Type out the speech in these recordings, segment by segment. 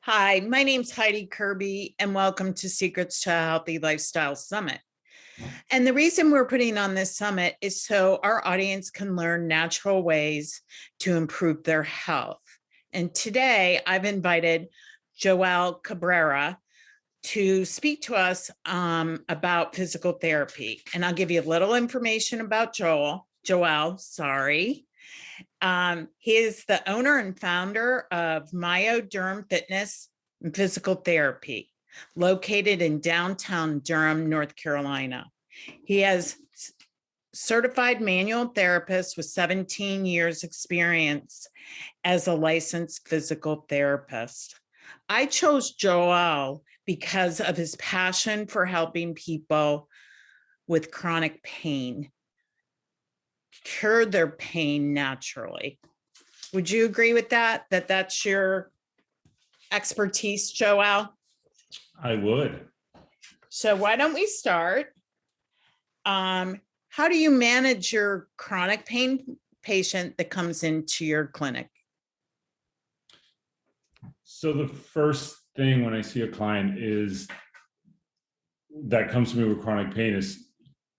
Hi, my name's Heidi Kirby, and welcome to Secrets to a Healthy Lifestyle Summit. And the reason we're putting on this summit is so our audience can learn natural ways to improve their health. And today I've invited Joelle Cabrera to speak to us about physical therapy. And I'll give you a little information about Joelle. He is the owner and founder of Myoderm Fitness and Physical Therapy, located in downtown Durham, North Carolina. He has certified manual therapist with 17 years experience as a licensed physical therapist. I chose Joel because of his passion for helping people with chronic pain cure their pain naturally. Would you agree with that? That's your expertise, Joel? I would. So why don't we start? How do you manage your chronic pain patient that comes into your clinic? So the first thing when I see a client is that comes to me with chronic pain is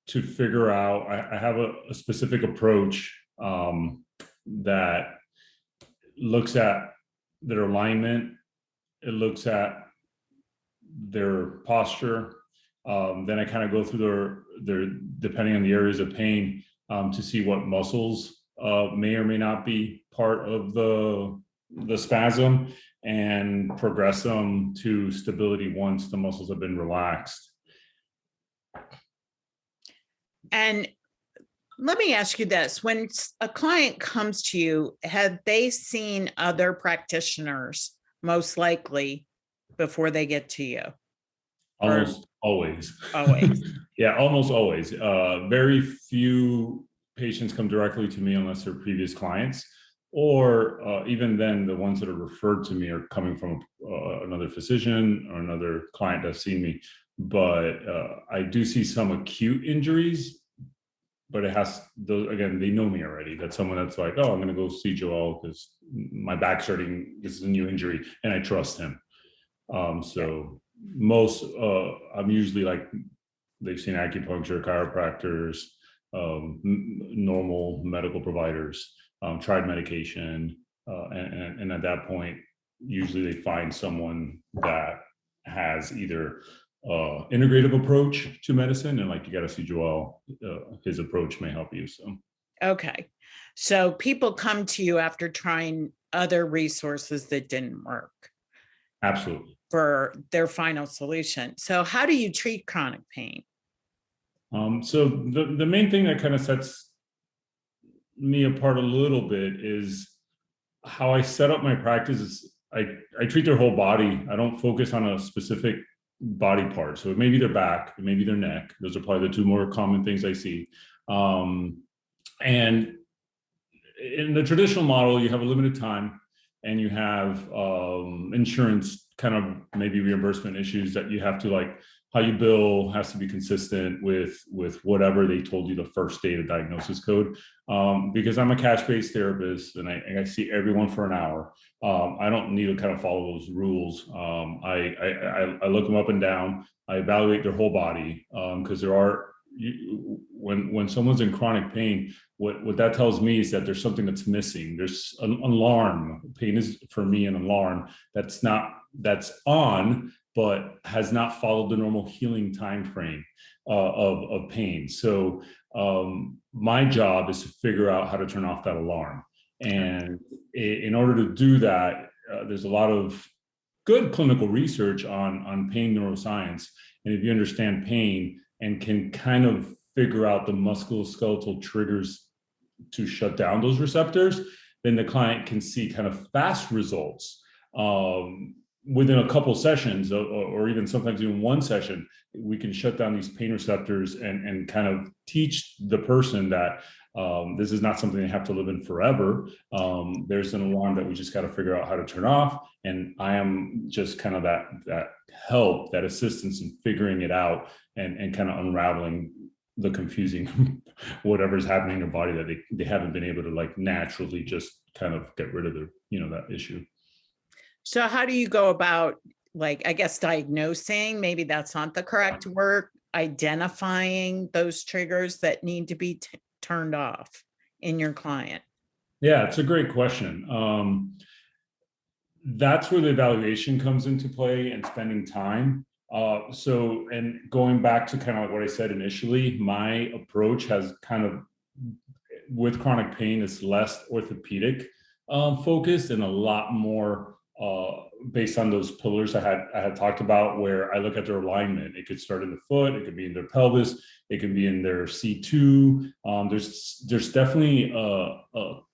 to figure out, I have a specific approach that looks at their alignment, it looks at their posture. Then I kind of go through their depending on the areas of pain to see what muscles may or may not be part of the spasm and progress them to stability once the muscles have been relaxed. And let me ask you this. When a client comes to you, have they seen other practitioners, most likely, before they get to you? Almost always. Always. Yeah, almost always. Very few patients come directly to me unless they're previous clients, or even then, the ones that are referred to me are coming from another physician or another client that's seen me. But I do see some acute injuries, but it has those, again, they know me already. That's someone that's like, oh, I'm going to go see Joel because my back's hurting. This is a new injury, and I trust him. Most, I'm usually like, they've seen acupuncture, chiropractors, normal medical providers, tried medication, and at that point, usually they find someone that has either integrative approach to medicine, and like, you got to see Joel, his approach may help you. So okay, so people come to you after trying other resources that didn't work. Absolutely. For their final solution. So how do you treat chronic pain? So the main thing that kind of sets me apart a little bit is how I set up my practice. Is I treat their whole body. I don't focus on a specific body part. So it may be their back, it may be their neck. Those are probably the two more common things I see. And in the traditional model, you have a limited time and you have insurance kind of maybe reimbursement issues that you have to, like, how you bill has to be consistent with whatever they told you the first day of diagnosis code. Because I'm a cash-based therapist and I see everyone for an hour. I don't need to kind of follow those rules. I look them up and down. I evaluate their whole body because there are, when someone's in chronic pain, what that tells me is that there's something that's missing. There's an alarm. Pain is, for me, an alarm that's on, but has not followed the normal healing time frame of pain. So my job is to figure out how to turn off that alarm. And in order to do that, there's a lot of good clinical research on pain neuroscience. And if you understand pain and can kind of figure out the musculoskeletal triggers to shut down those receptors, then the client can see kind of fast results within a couple sessions, or even sometimes even one session. We can shut down these pain receptors and kind of teach the person that this is not something they have to live in forever. There's an alarm that we just got to figure out how to turn off. And I am just kind of that help, that assistance in figuring it out and kind of unraveling the confusing whatever's happening in their body that they haven't been able to, like, naturally just kind of get rid of that issue. So how do you go about, like, I guess diagnosing, maybe that's not the correct word, identifying those triggers that need to be turned off in your client? Yeah, it's a great question. That's where the evaluation comes into play and spending time. And going back to kind of like what I said initially, my approach has kind of, with chronic pain, is less orthopedic focused and a lot more based on those pillars I had talked about, where I look at their alignment. It could start in the foot, it could be in their pelvis, it can be in their C2. There's definitely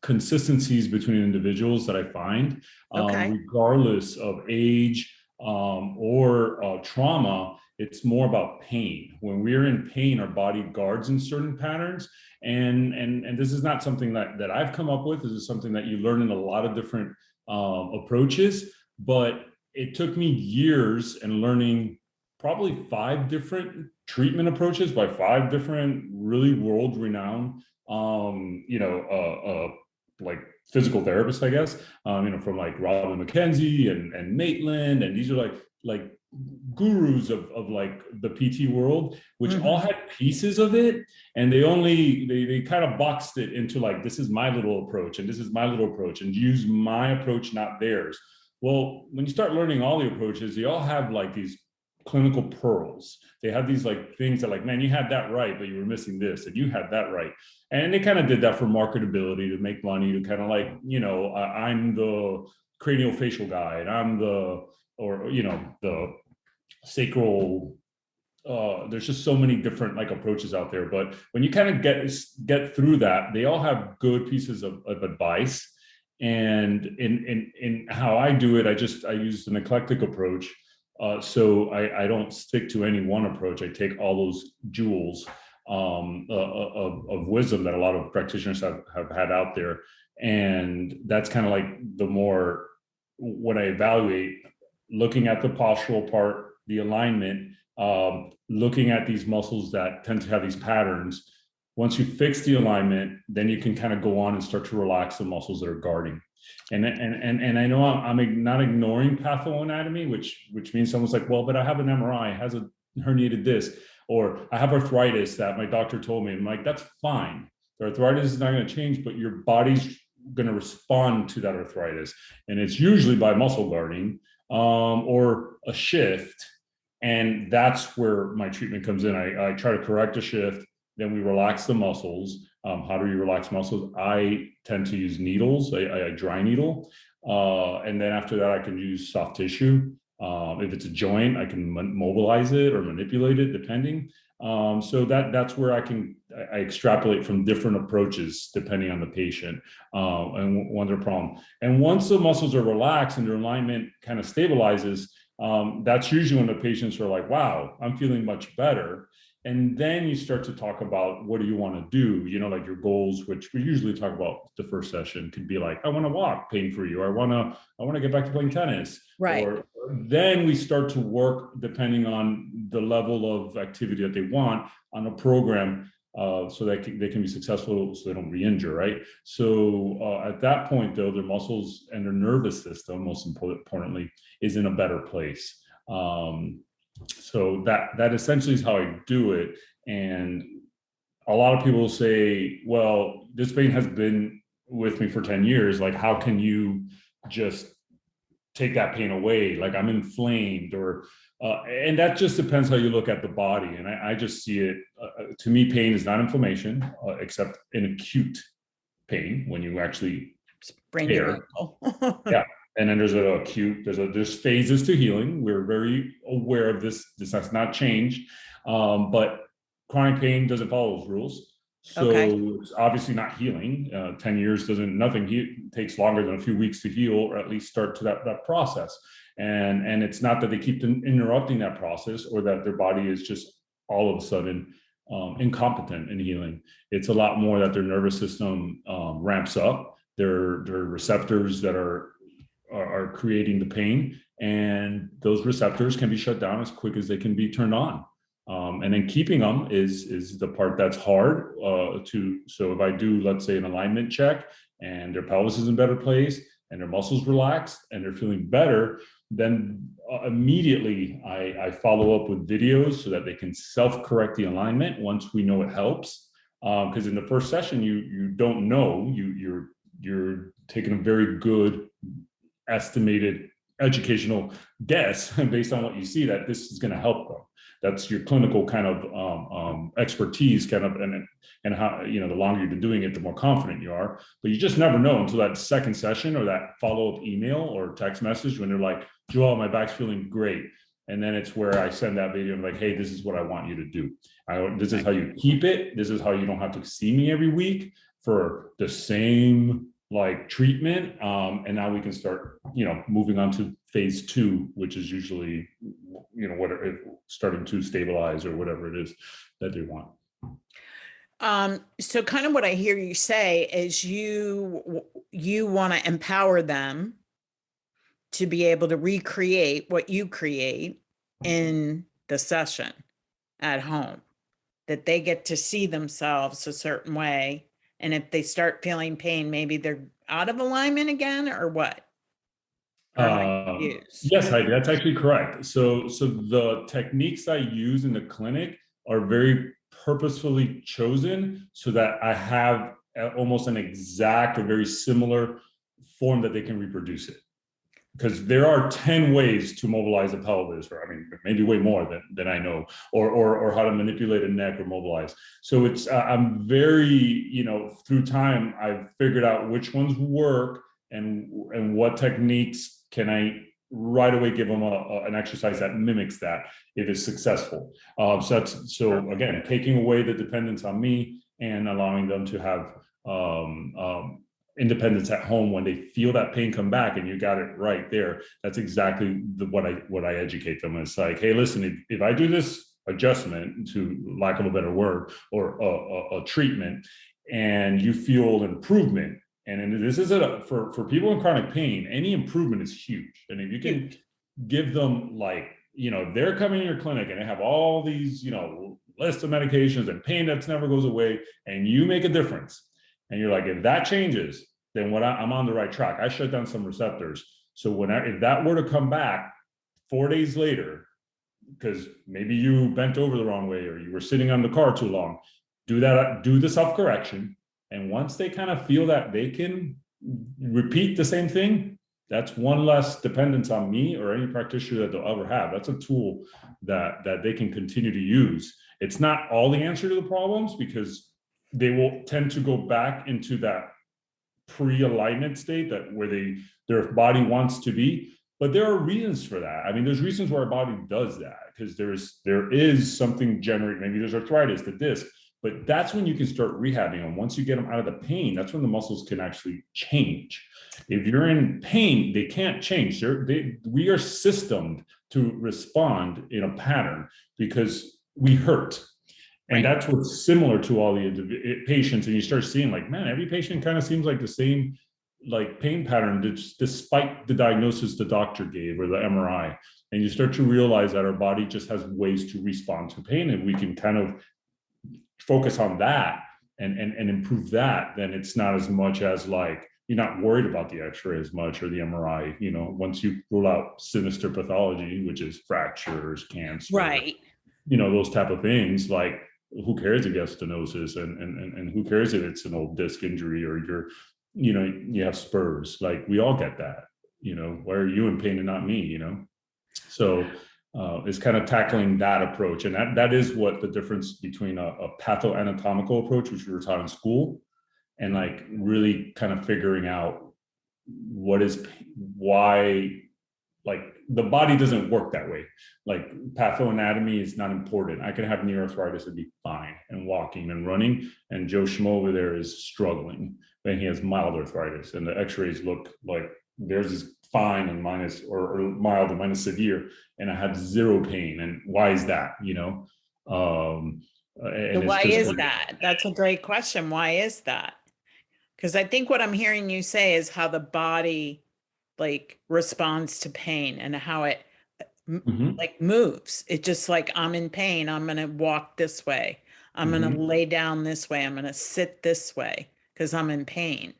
consistencies between individuals that I find, Okay, regardless of age or trauma. It's more about pain. When we're in pain, our body guards in certain patterns. And this is not something that I've come up with. This is something that you learn in a lot of different approaches. But it took me years and learning probably 5 different treatment approaches by 5 different really world-renowned, like physical therapists, I guess, from like Robin McKenzie and Maitland, and these are like gurus of like the PT world, which all had pieces of it, and they kind of boxed it into like, this is my little approach and this is my little approach, and use my approach, not theirs. Well, when you start learning all the approaches, they all have like these clinical pearls. They have these like things that like, man, you had that right, but you were missing this, and you had that right. And they kind of did that for marketability, to make money, to kind of like, I'm the craniofacial guy, and I'm the sacral. There's just so many different like approaches out there. But when you kind of get through that, they all have good pieces of advice. And in how I do it, I use an eclectic approach. So I don't stick to any one approach. I take all those jewels of wisdom that a lot of practitioners have had out there. And that's kind of like the more, when I evaluate, looking at the postural part, the alignment, looking at these muscles that tend to have these patterns. Once you fix the alignment, then you can kind of go on and start to relax the muscles that are guarding. And I know I'm not ignoring pathoanatomy, which means someone's like, well, but I have an MRI, has a herniated disc, or I have arthritis that my doctor told me. I'm like, that's fine. The arthritis is not going to change, but your body's going to respond to that arthritis, and it's usually by muscle guarding or a shift. And that's where my treatment comes in. I try to correct a shift, then we relax the muscles. How do you relax muscles? I tend to use needles, I dry needle. And then after that, I can use soft tissue. If it's a joint, I can mobilize it or manipulate it, depending. So that's where I extrapolate from different approaches depending on the patient and what their problem. And once the muscles are relaxed and their alignment kind of stabilizes, that's usually when the patients are like, wow, I'm feeling much better. And then you start to talk about, what do you want to do? Like your goals, which we usually talk about the first session, could be like, I want to walk pain-free, or I want to get back to playing tennis. right. Or then we start to work, depending on the level of activity that they want, on a program so that they can be successful, so they don't re-injure, right? So at that point, though, their muscles and their nervous system, most importantly, is in a better place. So that essentially is how I do it. And a lot of people say, well, this pain has been with me for 10 years. Like, how can you just take that pain away? Like, I'm inflamed, or and that just depends how you look at the body. And I just see it, to me, pain is not inflammation, except in acute pain, when you actually Sprain your ankle. yeah. And then there's phases to healing. We're very aware of this. This has not changed. But chronic pain doesn't follow those rules. So Okay. it's obviously not healing. 10 years takes longer than a few weeks to heal, or at least start to that process. And it's not that they keep interrupting that process, or that their body is just all of a sudden incompetent in healing. It's a lot more that their nervous system ramps up. Their receptors that are creating the pain, and those receptors can be shut down as quick as they can be turned on. And then keeping them is the part that's hard so if I do, let's say, an alignment check, and their pelvis is in better place, and their muscles relaxed and they're feeling better, then immediately I follow up with videos so that they can self-correct the alignment once we know it helps. Because in the first session, you don't know, you're taking a very good estimated educational guess based on what you see that this is going to help them. That's your clinical kind of expertise, kind of, and how, you know, the longer you've been doing it, the more confident you are. But you just never know until that second session or that follow-up email or text message when they're like, Joel, my back's feeling great. And then it's where I send that video and like, hey, this is what I want you to do. This is how you keep it. This is how you don't have to see me every week for the same like treatment. And now we can start, you know, moving on to phase 2, which is usually, you know, starting to stabilize or whatever it is that they want. So kind of what I hear you say is you want to empower them to be able to recreate what you create in the session at home, that they get to see themselves a certain way. And if they start feeling pain, maybe they're out of alignment again, or what? Or am I confused? Yes, Heidi, that's actually correct. So the techniques I use in the clinic are very purposefully chosen so that I have almost an exact or very similar form that they can reproduce it. Because there are 10 ways to mobilize a pelvis, or I mean, maybe way more than I know, or how to manipulate a neck or mobilize. So it's, I'm very, you know, through time, I've figured out which ones work and what techniques can I right away give them an exercise that mimics that if it's successful. So again, taking away the dependence on me and allowing them to have independence at home when they feel that pain come back, and you got it right there. That's exactly what I educate them. It's like, hey, listen, if I do this adjustment, to lack of a better word, or a treatment, and you feel improvement, and this is for people in chronic pain, any improvement is huge. And if you can give them, like, you know, they're coming in your clinic and they have all these, you know, list of medications and pain that never goes away, and you make a difference. And you're like, if that changes, then I'm on the right track. I shut down some receptors. So if that were to come back 4 days later, because maybe you bent over the wrong way or you were sitting on the car too long, do the self-correction. And once they kind of feel that they can repeat the same thing, that's one less dependence on me or any practitioner that they'll ever have. That's a tool that they can continue to use. It's not all the answer to the problems, because they will tend to go back into that pre-alignment state where their body wants to be. But there are reasons for that. I mean, there's reasons why our body does that, because there is something generating. Maybe there's arthritis, the disc, but that's when you can start rehabbing them. Once you get them out of the pain, that's when the muscles can actually change. If you're in pain, they can't change. We are systemed to respond in a pattern because we hurt. And that's what's similar to all the patients. And you start seeing, like, man, every patient kind of seems like the same, like, pain pattern, despite the diagnosis the doctor gave or the MRI. And you start to realize that our body just has ways to respond to pain, and we can kind of focus on that and improve that. Then it's not as much as, like, you're not worried about the x-ray as much or the MRI, you know, once you rule out sinister pathology, which is fractures, cancer, Right. You know, those type of things. Like, who cares if you have stenosis, and who cares if it's an old disc injury or you have spurs. Like, we all get that, you know, why are you in pain and not me, you know? So it's kind of tackling that approach. And that is what the difference between a pathoanatomical approach, which we were taught in school, and like really kind of figuring out why, like, the body doesn't work that way. Like, pathoanatomy is not important. I can have knee arthritis and be fine and walking and running, and Joe Schmo over there is struggling and he has mild arthritis, and the x-rays look like theirs is fine and minus or mild and minus severe, and I have zero pain. And why is that, you know? And why is that? That's a great question. Why is that? Because I think what I'm hearing you say is how the body, like, responds to pain and how it like moves. It just, like, I'm in pain, I'm going to walk this way. I'm going to lay down this way. I'm going to sit this way because I'm in pain.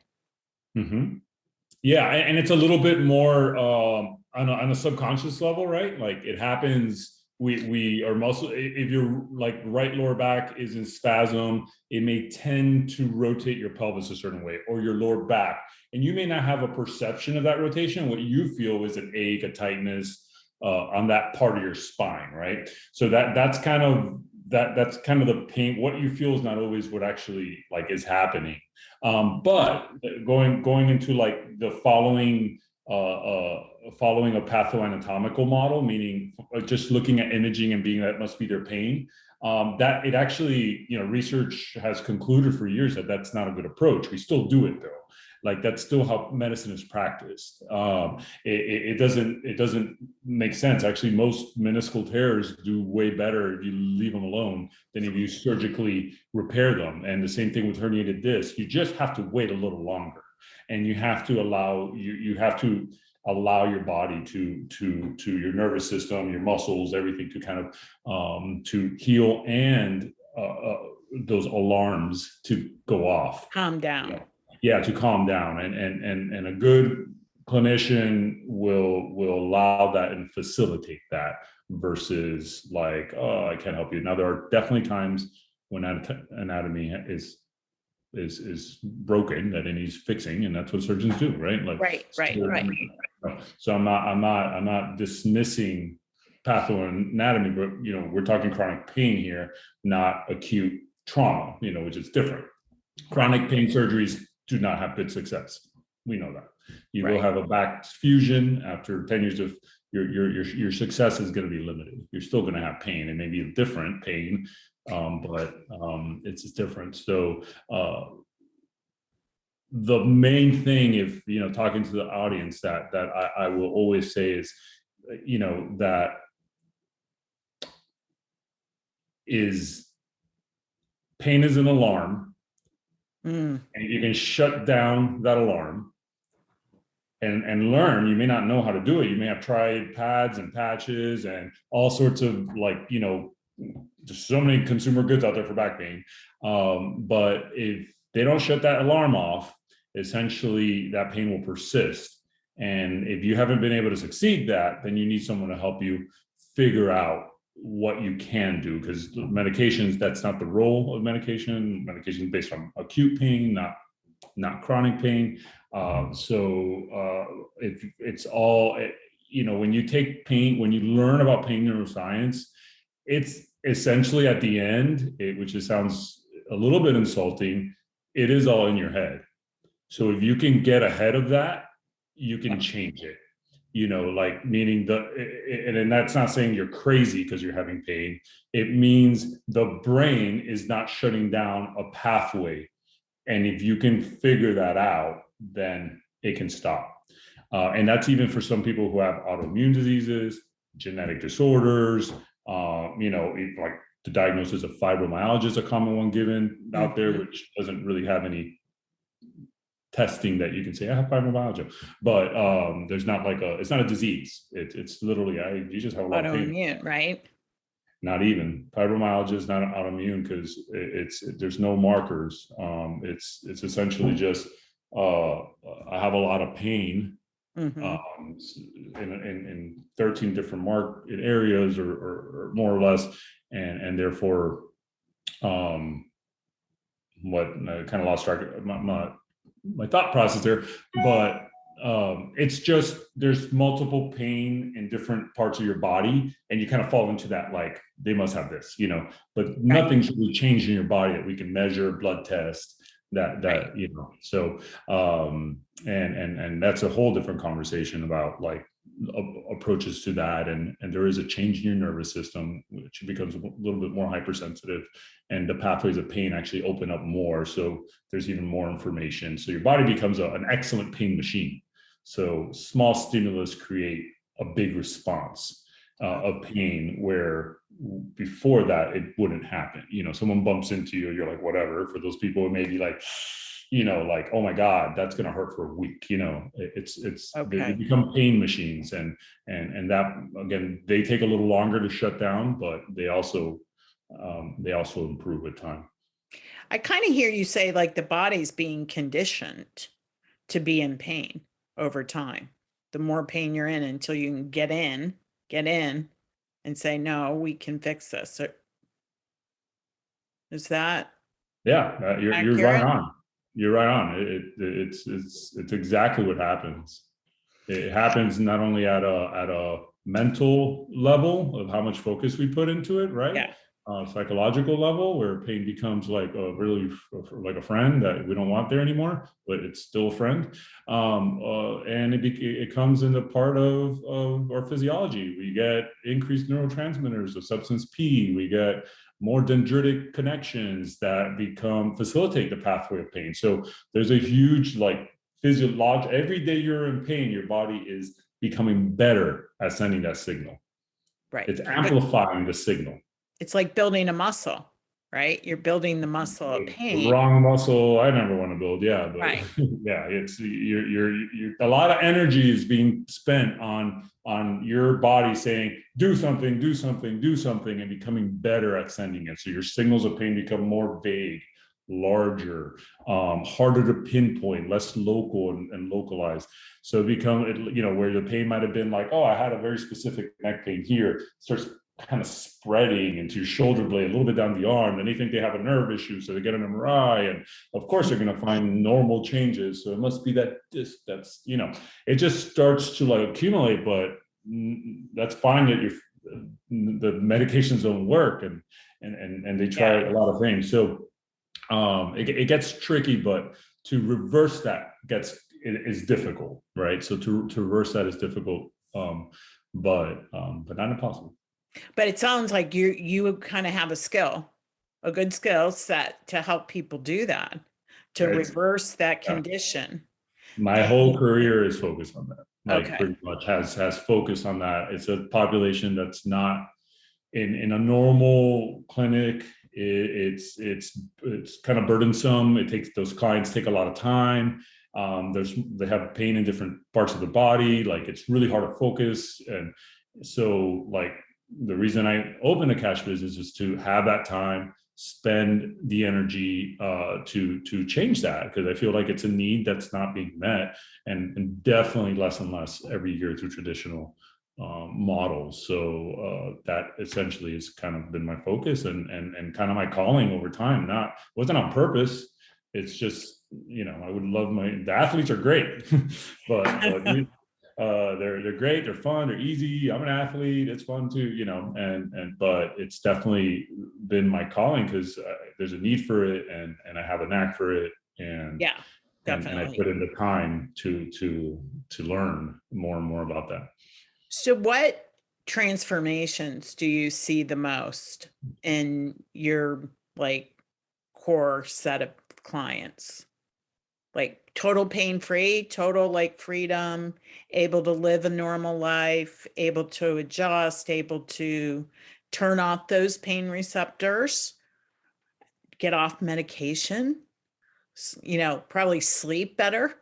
Yeah, and it's a little bit more on a subconscious level, right? Like it happens. We are muscle. If your like right lower back is in spasm, it may tend to rotate your pelvis a certain way, or your lower back, and you may not have a perception of that rotation. What you feel is an ache, a tightness on that part of your spine, right? So that's kind of that's kind of the pain. What you feel is not always what actually like is happening. But going into like the following a pathoanatomical model, meaning just looking at imaging and being that must be their pain. That it actually, research has concluded for years that that's not a good approach. We still do it though. Like that's still how medicine is practiced. It doesn't make sense. Actually, most meniscal tears do way better if you leave them alone than if you surgically repair them. And the same thing with herniated disc. You just have to wait a little longer, and you have to allow your body to your nervous system, your muscles, everything to kind of to heal, and those alarms to go off. Calm down. Yeah, to calm down, and a good clinician will allow that and facilitate that versus like, oh, I can't help you. Now there are definitely times when anatomy is broken that it needs fixing, and that's what surgeons do, right? Like Right. so I'm not dismissing pathoanatomy, but we're talking chronic pain here, not acute trauma, which is different. Chronic pain surgeries do not have good success. We know that. You will have a back fusion after 10 years of your success is going to be limited. You're still going to have pain. It may be a different pain, but it's just different. So the main thing, if talking to the audience, that I will always say is, that is pain is an alarm. And you can shut down that alarm and learn. You may not know how to do it. You may have tried pads and patches and all sorts of there's so many consumer goods out there for back pain. But if they don't shut that alarm off, essentially that pain will persist. And if you haven't been able to succeed that, then you need someone to help you figure out what you can do, because medications, that's not the role of medication. Medication is based on acute pain, not chronic pain. It's all, when you take pain, when you learn about pain neuroscience, it's essentially at the end, which sounds a little bit insulting, it is all in your head. So if you can get ahead of that, you can change it. Meaning and that's not saying you're crazy because you're having pain. It means the brain is not shutting down a pathway. And if you can figure that out, then it can stop. And that's even for some people who have autoimmune diseases, genetic disorders, like the diagnosis of fibromyalgia is a common one given out there, which doesn't really have any testing that you can say I have fibromyalgia, but there's not it's not a disease. It's literally you just have a lot of pain. Autoimmune, right? Not even fibromyalgia is not autoimmune because there's no markers. It's essentially just I have a lot of pain in 13 different areas or more or less, and therefore what I kind of lost track of my thought process there, but it's just there's multiple pain in different parts of your body, and you kind of fall into that like they must have this, but nothing's really changed in your body that we can measure, blood test, that So and that's a whole different conversation about like approaches to that, and there is a change in your nervous system, which becomes a little bit more hypersensitive, and the pathways of pain actually open up more, so there's even more information, so your body becomes an excellent pain machine. So small stimulus create a big response of pain, where before that it wouldn't happen. Someone bumps into you, you're like whatever. For those people, it may be like like, oh my God, that's going to hurt for a week. They become pain machines, and that, again, they take a little longer to shut down, but they also improve with time. I kind of hear you say like the body's being conditioned to be in pain. over time. The more pain you're in until you can get in and say, no, we can fix this. So is that Yeah, you're right accurate? on. You're right on. It's exactly what happens. It happens not only at a mental level of how much focus we put into it, right? Yeah. Psychological level where pain becomes like a really like a friend that we don't want there anymore, but it's still a friend. And it comes into part of our physiology. We get increased neurotransmitters of substance P. We get more dendritic connections that facilitate the pathway of pain. So there's a huge like physiological, every day you're in pain, your body is becoming better at sending that signal. Right. It's amplifying the signal. It's like building a muscle, right? You're building the muscle of The pain. wrong muscle I never want to build. Yeah, but Right. yeah, it's you're a lot of energy is being spent on your body saying do something, do something, do something, and becoming better at sending it. So your signals of pain become more vague, larger, harder to pinpoint, less local and localized. So where the pain might have been like, oh, I had a very specific neck pain here, starts kind of spreading into your shoulder blade, a little bit down the arm, and they think they have a nerve issue, so they get an MRI, and of course they're going to find normal changes. So it must be that's it just starts to like accumulate, but that's fine that the medications don't work, and they try a lot of things. So it gets tricky, but to reverse that is difficult, right? So to reverse that is difficult, but not impossible. But it sounds like you kind of have a good skill set to help people do that, to reverse that condition. My whole career is focused on that. Like Okay. pretty much has focused on that. It's a population that's not in a normal clinic. It's kind of burdensome. Those clients take a lot of time. They have pain in different parts of the body. Like it's really hard to focus. And so like the reason I opened a cash business is to have that time, spend the energy to change that, because I feel like it's a need that's not being met, and definitely less and less every year through traditional models. So that essentially has kind of been my focus and kind of my calling over time. Wasn't on purpose. It's just, I would love the athletes are great, but they're great, they're fun, they're easy. I'm an athlete, it's fun too, but it's definitely been my calling because there's a need for it, and I have a knack for it, and Yeah, and I definitely. put in the time to learn more and more about that. So what transformations do you see the most in your like core set of clients? Like total pain free, total like freedom, able to live a normal life, able to adjust, able to turn off those pain receptors, get off medication, probably sleep better.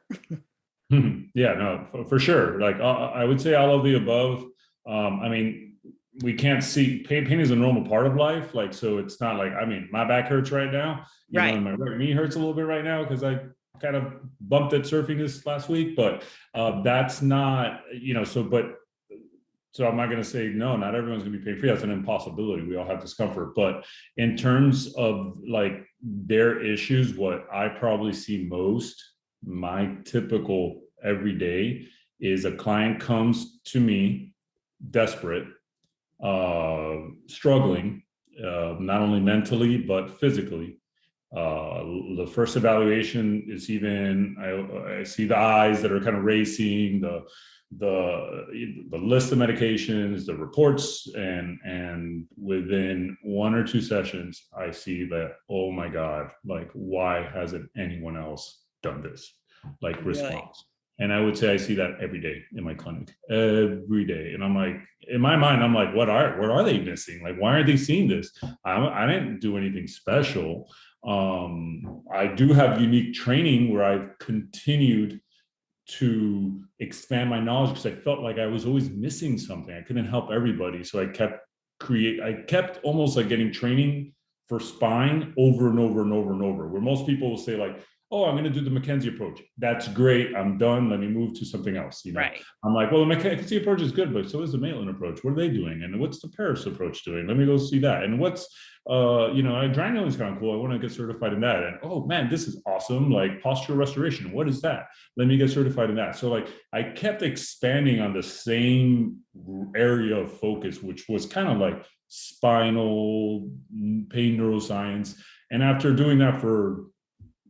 Yeah, no, for sure. Like I would say all of the above. I mean, we can't see pain is a normal part of life. Like, so it's not like, I mean, my back hurts right now, Right. and my right knee hurts a little bit right now because I kind of bumped at surfing this last week, but that's not, so I'm not going to say, no, not everyone's going to be pain free. That's an impossibility. We all have discomfort. But in terms of like their issues, what I probably see most, my typical everyday, is a client comes to me desperate, struggling, not only mentally, but physically. The first evaluation is I see the eyes that are kind of racing, the list of medications, the reports, and within 1 or 2 sessions, I see that, oh my God, like why hasn't anyone else done this? Like response. And I would say I see that every day in my clinic, every day. And I'm like, in my mind, I'm like, what are they missing? Like, why aren't they seeing this? I didn't do anything special. I do have unique training where I've continued to expand my knowledge because I felt like I was always missing something. I couldn't help everybody. So I kept almost like getting training for spine over and over and over and over, where most people will say like, oh, I'm going to do the McKenzie approach. That's great. I'm done. Let me move to something else. Right. I'm like, well, the McKenzie approach is good, but so is the Maitland approach. What are they doing? And what's the Paris approach doing? Let me go see that. And what's, adrenaline is kind of cool. I want to get certified in that. And oh man, this is awesome. Like postural restoration. What is that? Let me get certified in that. So like I kept expanding on the same area of focus, which was kind of like spinal pain neuroscience. And after doing that for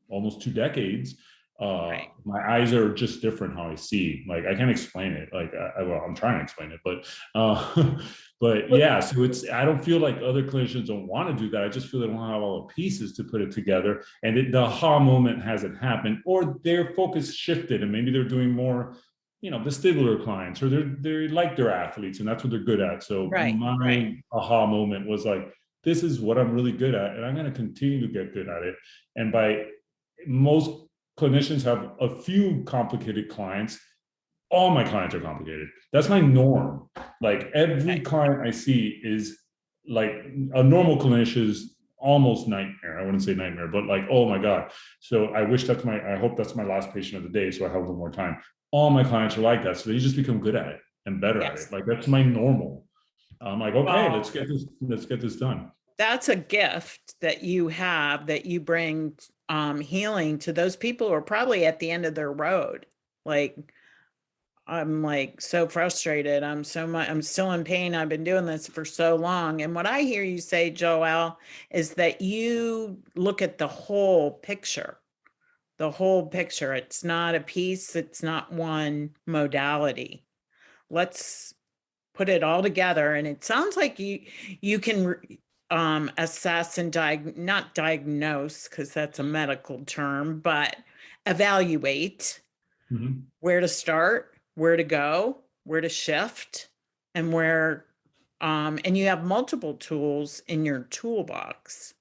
almost 2 decades, Right. my eyes are just different how I see. Like I can't explain it. Like I'm trying to explain it, but but yeah. So I don't feel like other clinicians don't want to do that. I just feel they don't have all the pieces to put it together, and the aha moment hasn't happened, or their focus shifted, and maybe they're doing more, vestibular clients, or they like their athletes, and that's what they're good at. So Right. my aha moment was like, this is what I'm really good at, and I'm going to continue to get good at it. And by most clinicians have a few complicated clients. All my clients are complicated. That's my norm. Like every client I see is like a normal clinician's almost nightmare. I wouldn't say nightmare, but like, oh my God. So I hope that's my last patient of the day. So I have a little more time. All my clients are like that. So they just become good at it and better at it. Like that's my normal. I'm like, okay, let's get this done. That's a gift that you have, that you bring healing to those people who are probably at the end of their road. Like, I'm like so frustrated. I'm still in pain. I've been doing this for so long. And what I hear you say, Joelle, is that you look at the whole picture. The whole picture. It's not a piece, it's not one modality. Let's put it all together. And it sounds like you can assess and not diagnose, because that's a medical term, but evaluate where to start, where to go, where to shift, and and you have multiple tools in your toolbox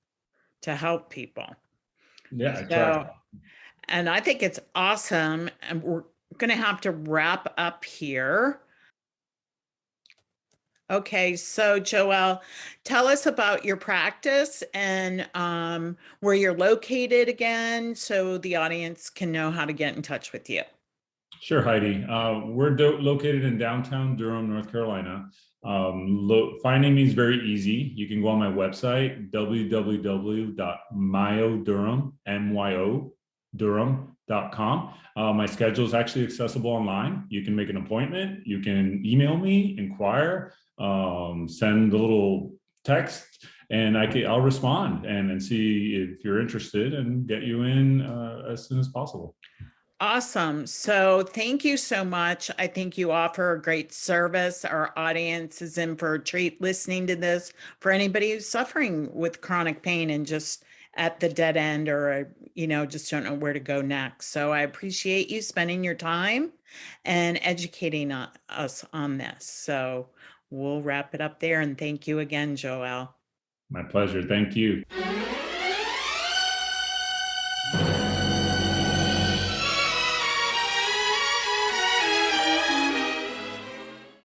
to help people. Yeah, I So, try. and I think it's awesome. And we're going to have to wrap up here. Okay, so Joelle, tell us about your practice and where you're located again, so the audience can know how to get in touch with you. Sure, Heidi. We're located in downtown Durham, North Carolina. Finding me is very easy. You can go on my website, www.myodurham.com. My schedule is actually accessible online. You can make an appointment. You can email me, inquire, send a little text, and I'll respond and see if you're interested and get you in as soon as possible. Awesome. So thank you so much. I think you offer a great service. Our audience is in for a treat listening to this. For anybody who's suffering with chronic pain and just at the dead end, or, just don't know where to go next. So I appreciate you spending your time and educating us on this. So we'll wrap it up there. And thank you again, Joelle. My pleasure. Thank you.